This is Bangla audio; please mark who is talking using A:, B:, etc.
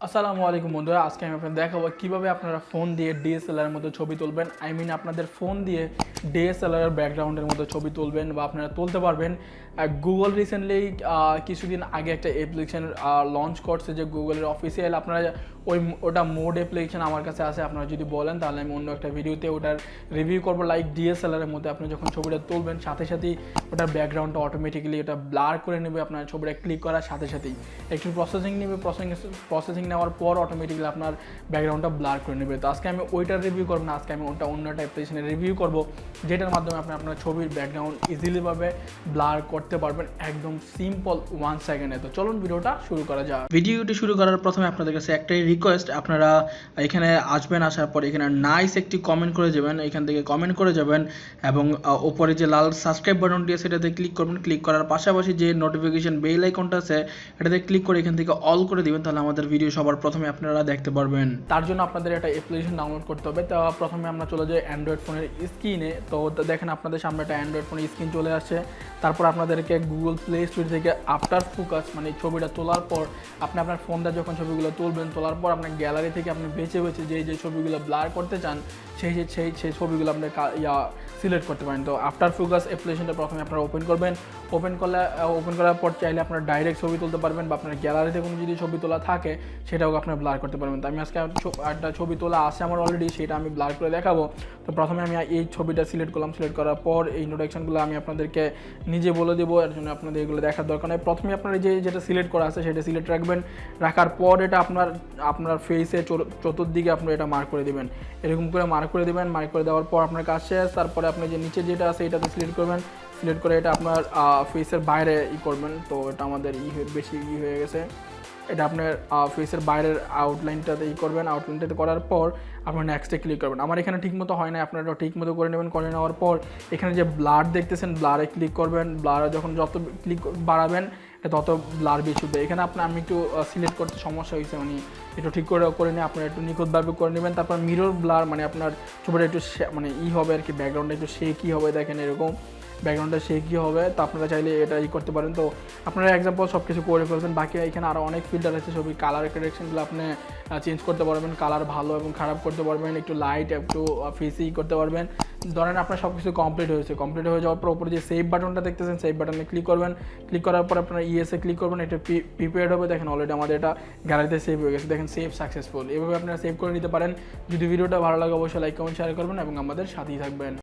A: আসসালামু আলাইকুম বন্ধুরা, আজকে আমি আপনাদের দেখাবো কিভাবে আপনারা ফোন দিয়ে ডিএসএলআর এর মতো ছবি তুলবেন। আপনাদের ফোন দিয়ে ডিএসএলআর এর ব্যাকগ্রাউন্ডের মতো ছবি তুলবেন বা আপনারা তুলতে পারবেন। গুগল রিসেন্টলি কিছুদিন আগে একটা অ্যাপ্লিকেশন লঞ্চ করছে, যে গুগলের অফিসিয়াল আপনারা ওটা মোড অ্যাপ্লিকেশন আমার কাছে আছে। আপনারা যদি বলেন তাহলে আমি অন্য একটা ভিডিওতে ওটার রিভিউ করবো। লাইক ডিএসএলআর এর মধ্যে আপনি যখন ছবিটা তুলবেন সাথে সাথেই ওটার ব্যাকগ্রাউন্ডটা অটোমেটিক্যালি ওটা ব্লার করে নেবে। আপনার ছবিটা ক্লিক করার সাথে সাথেই একটু প্রসেসিং নেবে, প্রসেসিং নেওয়ার পর অটোমেটিক্যালি আপনার ব্যাকগ্রাউন্ডটা ব্লার করে নেবে। তো আজকে আমি ওইটার রিভিউ করবো না, আজকে আমি ওটা অন্য একটা অ্যাপ্লিকেশনের রিভিউ করবো, যেটার মাধ্যমে আপনি আপনার ছবির ব্যাকগ্রাউন্ড ইজিলিভাবে ব্লার করতে পারবেন একদম সিম্পল 1 সেকেন্ডে। তো চলুন ভিডিওটা শুরু করা যাক। ভিডিওটি শুরু করার প্রথমে আপনাদের কাছে একটাই রিকোয়েস্ট, আপনারা এখানে আসবেন, আসার পর এখানে নাইস একটি কমেন্ট করে যাবেন, এখান থেকে কমেন্ট করে যাবেন এবং ওপরে যে লাল সাবস্ক্রাইব বাটনটি আছে সেটাতে ক্লিক করবেন। ক্লিক করার পাশাপাশি যে নোটিফিকেশন বেল আইকনটা আছে এটাতে ক্লিক করে এখান থেকে অল করে দিবেন, তাহলে আমাদের ভিডিও সবার প্রথমে আপনারা দেখতে পারবেন। তার জন্য আপনাদের একটা অ্যাপ্লিকেশন ডাউনলোড করতে হবে। তো প্রথমে আমরা চলে যাই অ্যান্ড্রয়েড ফোনের স্ক্রিনে। তো দেখেন আপনাদের সামনে একটা অ্যান্ড্রয়েড ফোনের স্ক্রিন চলে আসছে। তারপর আপনাদেরকে গুগল প্লে স্টোর থেকে আফটার ফোকাস মানে ছবিটা তোলার পর আপনি আপনার ফোনটা যখন ছবিগুলো তুলবেন, তোলার পর আপনার গ্যালারি থেকে আপনি বেছে বেছে যে ছবিগুলো ব্লার করতে চান সেই ছবিগুলো আপনি সিলেক্ট করতে পারেন। তো আফটার ফোকাস অ্যাপ্লিকেশনটা প্রথমে আপনারা ওপেন করবেন। ওপেন করার পর চাইলে আপনারা ডাইরেক্ট ছবি তুলতে পারবেন বা আপনার গ্যালারিতে কোনো যদি ছবি তোলা থাকে সেটাও আপনারা ব্লার করতে পারবেন। তো আমি আজকে একটা ছবি তোলা আছে আমার অলরেডি, সেটা আমি ব্লার করে দেখাবো। তো প্রথমে আমি এই ছবিটা সিলেক্ট করলাম। সিলেক্ট করার পর এই ইন্ট্রোডাকশনগুলো আমি আপনাদেরকে নিজে বলে দেবো, এর জন্য আপনাদের এগুলো দেখার দরকার নেই। প্রথমে আপনারা যেটা সিলেক্ট করা আছে সেটা সিলেক্ট রাখবেন। রাখার পর এটা আপনার ফেসে চতুর্দিকে আপনি এটা মার্ক করে দেবেন, এরকম করে মার্ক করে দেবেন। মার্ক করে দেওয়ার পর আপনার কাজ শেষ। তারপরে আপনি যে নিচে যেটা আছে এটাতে সিলেক্ট করবেন। সিলেক্ট করে এটা আপনার ফেসের বাইরে করবেন। তো এটা আমাদের বেশি হয়ে গেছে। এটা আপনার ফেসের বাইরের আউটলাইনটাতে করবেন। আউটলাইনটাতে করার পর আপনার নেক্সটে ক্লিক করবেন। আমার এখানে ঠিকমতো হয় না, আপনারা ঠিকমতো করে নেবেন। করে নেওয়ার পর এখানে যে ব্লার দেখতেছেন ব্লারে ক্লিক করবেন। ব্লারে যখন যত ক্লিক বাড়াবেন তত ব্লার বেশি হবে। এখানে আমি একটু সিলেক্ট করতে সমস্যা হয়েছে, মানে একটু ঠিক করে নিয়ে আপনারা একটু নিখুঁতভাবে করে নেবেন। তারপর মিরর ব্লার মানে আপনার ছবিটা একটু মানে হবে আর কি, ব্যাকগ্রাউন্ডটা একটু শেকি হবে। দেখেন এরকম ব্যাকগ্রাউন্ডটা শেকি হবে। তো আপনারা চাইলে এটা করতে পারেন। তো আপনারা এক্সাম্পল সব কিছু করে ফেলছেন। বাকি এখানে আরও অনেক ফিল্টার আছে, ছবি কালার কারেকশনগুলো আপনি চেঞ্জ করতে পারবেন, কালার ভালো এবং খারাপ করতে পারবেন, একটু লাইট একটু ফেসি করতে পারবেন। ধরেন আপনার সব কিছু কমপ্লিট হয়ে যাওয়ার পর উপরে যে সেভ বাটনটা দেখতেছেন সেভ বাটনে ক্লিক করবেন। ক্লিক করার পর আপনারা ইএসএ ক্লিক করবেন, এটা প্রিপেয়ার্ড হবে। দেখেন অলরেডি আমাদের এটা গ্যালারিতে সেভ হয়ে গেছে। দেখেন সেভ সাকসেসফুল। এভাবে আপনারা সেভ করে নিতে পারেন। যদি ভিডিওটা ভালো লাগে অবশ্যই লাইক কমেন্ট শেয়ার করবেন এবং আমাদের সাথেই থাকবেন।